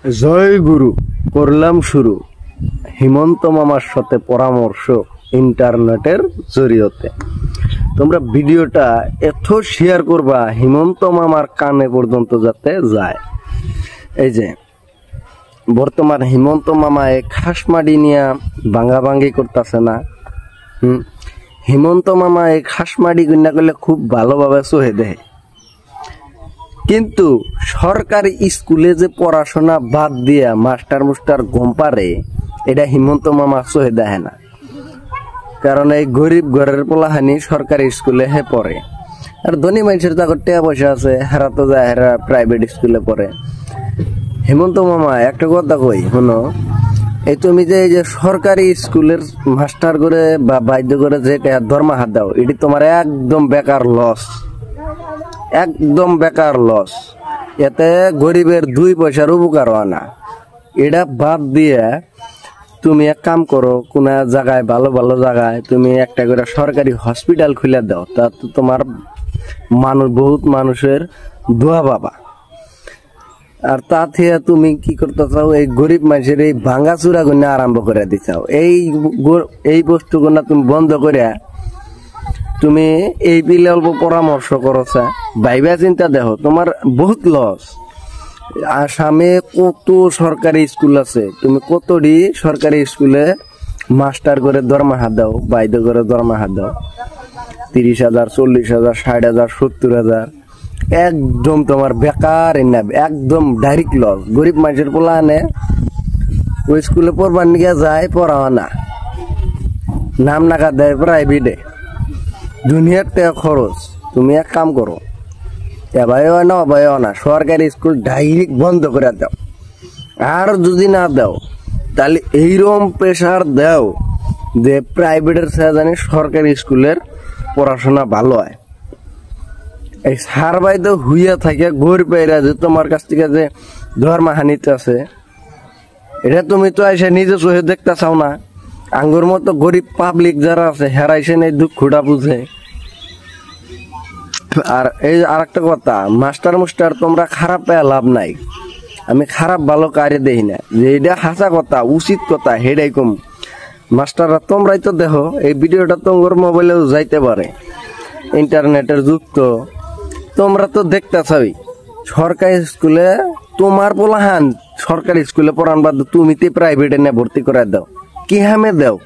জয় গুরু করলাম শুরু হিমন্ত মামার সাথে পরামর্শ ইন্টারনেটের জরিয়তে। তোমরা ভিডিওটা এত শেয়ার করবা হিমন্ত মামার কানে পর্যন্ত যাতে যায়। এই যে বর্তমান হিমন্ত মামা এক হাঁসমাডি নিয়ে ভাঙ্গাভাঙ্গি করতেছে না। হিমন্ত মামা এক হাঁসমাডি গুন্না করলে খুব ভালোভাবে সহে দেয়, কিন্তু সরকারি স্কুলে যে পড়াশোনা বাদ দিয়া মাস্টার মুস্টার গম পারে এটা হিমন্ত মামা সহে দেয় না। কারণ এই গরিব ঘরের পোলাহানি সরকারি স্কুলে হে পড়ে, আর ধনী মানুষের যখন টাকা পয়সা আছে হেরা তো যায় হেরা প্রাইভেট স্কুলে পড়ে। হিমন্ত মামা একটা কথা কই শোনো, এই তুমি যে এই যে সরকারি স্কুলের মাস্টার করে বা বাধ্য করে যে ধর্মা হাত দাও, এটি তোমার একদম বেকার লস, একদম বেকার লস। এতে গরিবের 2 পয়সার উপকার হয় না। এটা বাদ দিয়ে তুমি এক কাম করো, কোন জায়গায় ভালো ভালো জায়গায় তুমি একটা করে সরকারি হসপিটাল খুলে দাও, তা তো তোমার বহুত মানুষের দোয়া পাবা। আর তা থেকে তুমি কি করতে চাও, এই গরিব মানুষের এই ভাঙ্গাচুরা গুণা আরম্ভ করে দিচ্ছাও। এই বস্তুগুলা তুমি বন্ধ করে তুমি এই পিলে অল্প পরামর্শ করছা, ভাইবা চিন্তা দেখো, তোমার বহুত লস। আসামে কত সরকারি স্কুল আছে, তুমি কতটি সরকারি স্কুলে মাস্টার করে দরমা দাও, বাইদ করে দরমা দাও 30,000, 40,000, 60,000, 70,000, একদম তোমার বেকার একদম ডাইরেক্ট লস। গরিব মানুষের পোলা আনে ওই স্কুলে পড়বার নিয়ে যায়, পড়াও না, নাম নাকা দেয় প্রাইভেটে, দুনিয়ার টাকা খরচ। তুমি এক কাম করো, এবারেও না অবায়ও না, সরকারি স্কুল ডাইরেক্ট বন্ধ করে দাও। আর যদি না দাও তাহলে এইরকম প্রেশার দাও যে প্রাইভেটের সাথে জানি সরকারি স্কুলের পড়াশোনা ভালো হয়। এই সার বাইতে হুইয়া থাকে গরিব বাইরা যে তোমার কাছ থেকে যে ধর্মা হানিতে আছে, এটা তুমি তো এসে নিজে চোখে দেখতে চাও না। আঙ্গুর মতো গরিব পাবলিক যারা আছে হেরাইছে এই দুঃখটা বুঝে। আর এই আর একটা কথা, মাস্টার মুস্টার তোমরা খারাপ পেয়ে লাভ নাই, আমি খারাপ ভালো কারে দেখি না, যে এটা হাসা কথা উচিত কথা হেডাই কম। মাস্টাররা তোমরাই তো দেখো এই ভিডিওটা তোমার মোবাইলেও যাইতে পারে, ইন্টারনেটের যুক্ত, তোমরা তো দেখতে চাই। সরকারি স্কুলে তোমার পোলাহান সরকারি স্কুলে পড়ান বাদ তুমি তো প্রাইভেটে নিয়ে ভর্তি করে দাও, কি হামে দাও?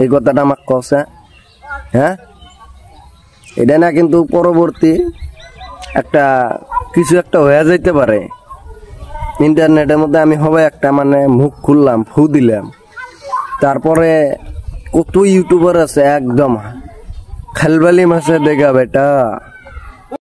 এই কথাটা আমাকে কষা, হ্যাঁ এটা না কিন্তু পরবর্তী একটা কিছু একটা হয়ে যাইতে পারে। ইন্টারনেটের মধ্যে আমি হবে একটা মানে মুখ খুললাম, ফু দিলাম, তারপরে কত ইউটিউবার আছে একদম খালবালি মাসে দেখা বেটা